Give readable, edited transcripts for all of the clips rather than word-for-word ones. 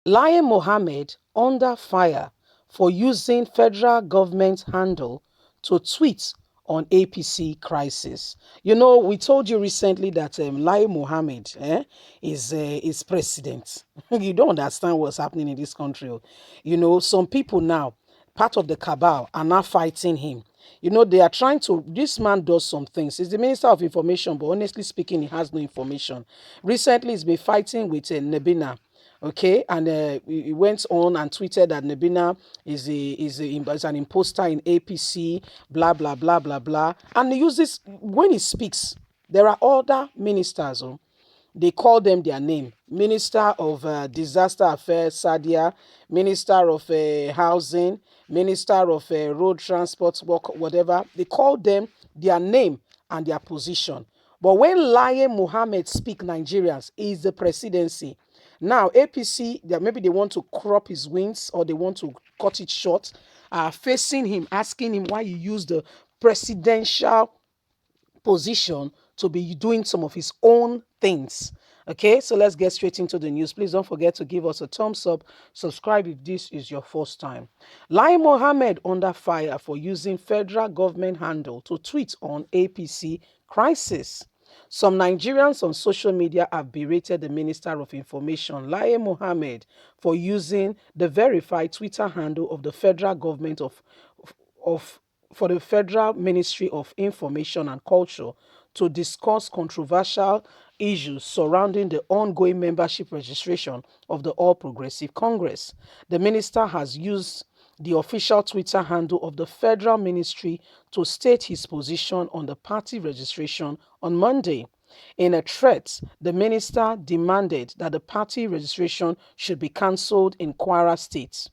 LAI Mohammed under fire for using federal government handle to tweet on APC crisis. You know, we told you recently that LAI Mohammed is president. You don't understand what's happening in this country. Oh. You know, some people now, part of the cabal, are now fighting him. You know, they are trying to. This man does some things. He's the Minister of Information, but honestly speaking, he has no information. Recently, he's been fighting with Nebina. Okay, and he went on and tweeted that Nebina is an imposter in APC, blah blah blah blah blah. And he uses when he speaks, there are other ministers. Oh, they call them their name. Minister of Disaster Affairs, Sadia, Minister of Housing, Minister of Road Transport, work, whatever. They call them their name and their position. But when LAI Mohammed speak Nigerians, is the presidency. Now, APC, maybe they want to crop his wings or they want to cut it short, facing him, asking him why he used the presidential position to be doing some of his own things. Okay, so let's get straight into the news. Please don't forget to give us a thumbs up, subscribe if this is your first time. LAI Mohammed under fire for using federal government handle to tweet on APC crisis. Some Nigerians on social media have berated the Minister of Information, LAI Mohammed, for using the verified Twitter handle of the federal government of for the Federal Ministry of Information and Culture to discuss controversial issues surrounding the ongoing membership registration of the All Progressive Congress. The minister has used the official Twitter handle of the federal ministry to state his position on the party registration on Monday. In a threat, the minister demanded that the party registration should be cancelled in Kwara State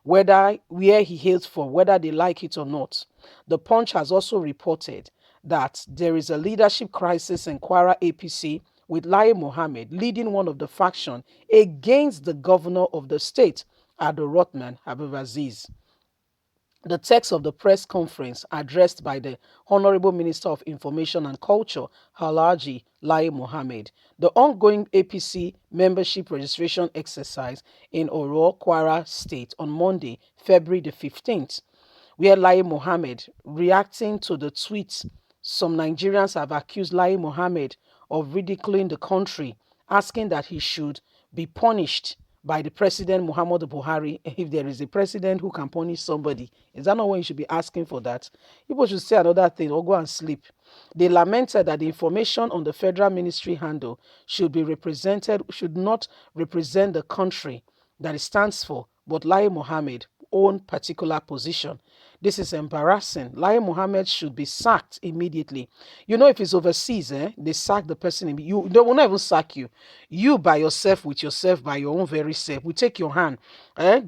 where he hails from, whether they like it or not. The Punch has also reported that there is a leadership crisis in Kwara APC with LAI Mohammed leading one of the faction against the governor of the state, Ado Rotman Abdulaziz. The text of the press conference addressed by the Honorable Minister of Information and Culture, Alhaji LAI Mohammed, the ongoing APC membership registration exercise in Oro, Kwara State on Monday, February the 15th, where LAI Mohammed, reacting to the tweet, some Nigerians have accused LAI Mohammed of ridiculing the country, asking that he should be punished by the president Muhammadu Buhari. If there is a president who can punish somebody, is that not when you should be asking for that? People should say another thing or go and sleep. They lamented that the information on the federal ministry handle should not represent the country that it stands for, but LAI Mohammed own particular position. This is embarrassing. LAI Mohammed should be sacked immediately. You know, if it's overseas, they sack the person. They will not even sack you. You by yourself, with yourself, by your own very self, we take your hand,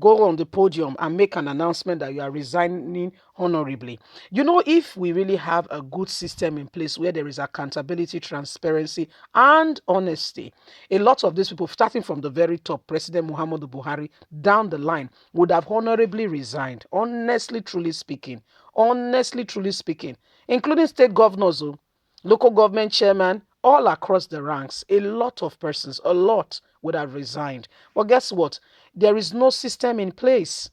go on the podium and make an announcement that you are resigning honorably. You know, if we really have a good system in place where there is accountability, transparency, and honesty, a lot of these people, starting from the very top, President Muhammadu Buhari, down the line, would have honorably resigned. Honestly, truly speaking, including state governors, local government chairman, all across the ranks, a lot of persons, a lot would have resigned. But guess what? There is no system in place.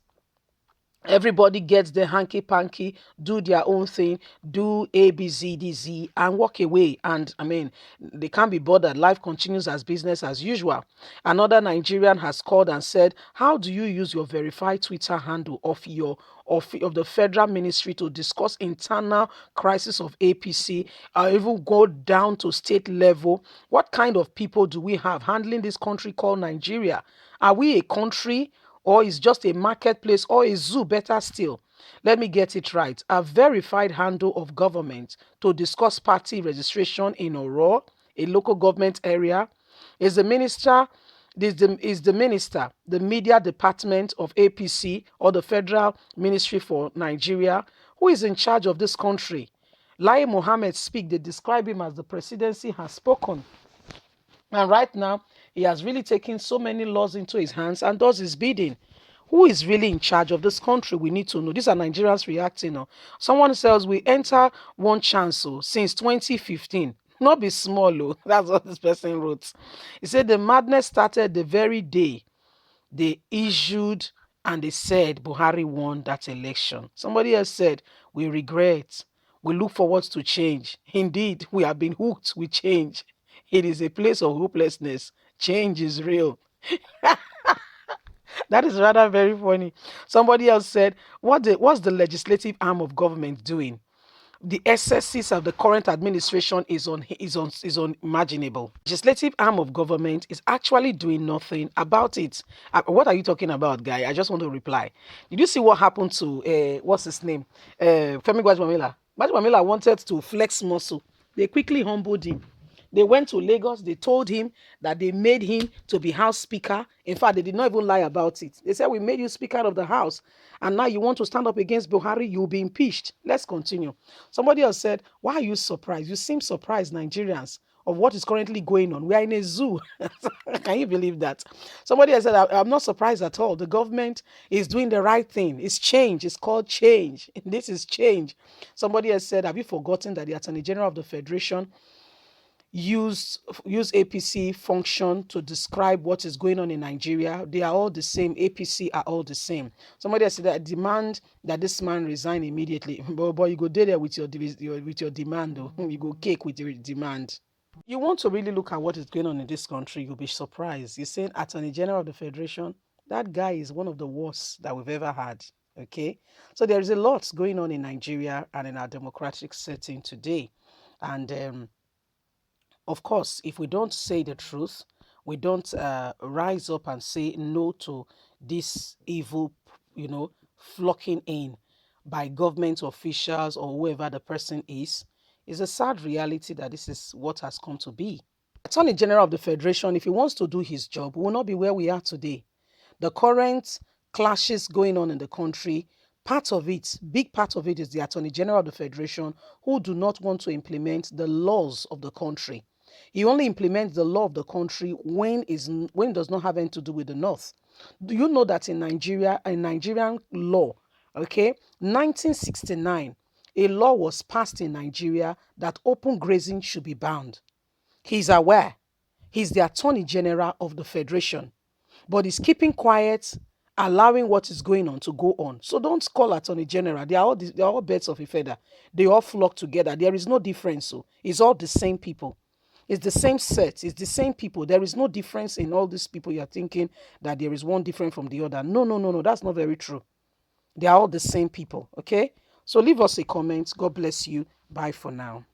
Everybody gets their hanky panky, do their own thing, do A, B, Z, D, Z, and walk away. And I mean, they can't be bothered. Life continues as business as usual. Another Nigerian has called and said, how do you use your verified Twitter handle of the federal ministry to discuss internal crisis of APC, or even go down to state level? What kind of people do we have handling this country called Nigeria? Are we a country, or is just a marketplace, or a zoo? Better still, let me get it right. A verified handle of government to discuss party registration in Oro, a local government area, is the minister. The minister, the media department of APC, or the Federal Ministry for Nigeria, who is in charge of this country. LAI Mohammed speak. They describe him as the presidency has spoken. And right now, he has really taken so many laws into his hands and does his bidding. Who is really in charge of this country? We need to know. These are Nigerians reacting. Someone says we enter one chance since 2015. Not be small. That's what this person wrote. He said the madness started the very day they issued and they said Buhari won that election. Somebody else said, we regret. We look forward to change. Indeed, we have been hooked with change. It is a place of hopelessness. Change is real. That is rather very funny. Somebody else said, what's the legislative arm of government doing? The excesses of the current administration is unimaginable. Legislative arm of government is actually doing nothing about it. What are you talking about, guy? I just want to reply. Did you see what happened to what's his name? Femi Gbajumamila. Gbajumamila wanted to flex muscle. They quickly humbled him. They went to Lagos. They told him that they made him to be House Speaker. In fact, they did not even lie about it. They said, we made you Speaker of the House. And now you want to stand up against Buhari, you'll be impeached. Let's continue. Somebody else said, why are you surprised? You seem surprised, Nigerians, of what is currently going on. We are in a zoo. Can you believe that? Somebody else said, I'm not surprised at all. The government is doing the right thing. It's change. It's called change. This is change. Somebody else said, have you forgotten that the Attorney General of the Federation use APC function to describe what is going on in Nigeria? They are all the same. APC are all the same. Somebody has said that demand that this man resign immediately. But you go there with your demand, though. You go cake with your demand. You want to really look at what is going on in this country, you'll be surprised. You're saying Attorney General of the Federation, that guy is one of the worst that we've ever had. Okay, so there is a lot going on in Nigeria and in our democratic setting today, and of course, if we don't say the truth, we don't rise up and say no to this evil, flocking in by government officials or whoever the person is, it's a sad reality that this is what has come to be. Attorney General of the Federation, if he wants to do his job, we will not be where we are today. The current clashes going on in the country, part of it, big part of it, is the Attorney General of the Federation who do not want to implement the laws of the country. He only implements the law of the country when it does not have anything to do with the North. Do you know that in Nigeria, in Nigerian law, okay, 1969, a law was passed in Nigeria that open grazing should be banned. He's aware. He's the Attorney General of the Federation, but he's keeping quiet, allowing what is going on to go on. So don't call Attorney General. They are all birds of a feather. They all flock together. There is no difference. So it's all the same people. It's the same set. It's the same people. There is no difference in all these people. You're thinking that there is one different from the other. No, no, no, no. That's not very true. They are all the same people. Okay? So leave us a comment. God bless you. Bye for now.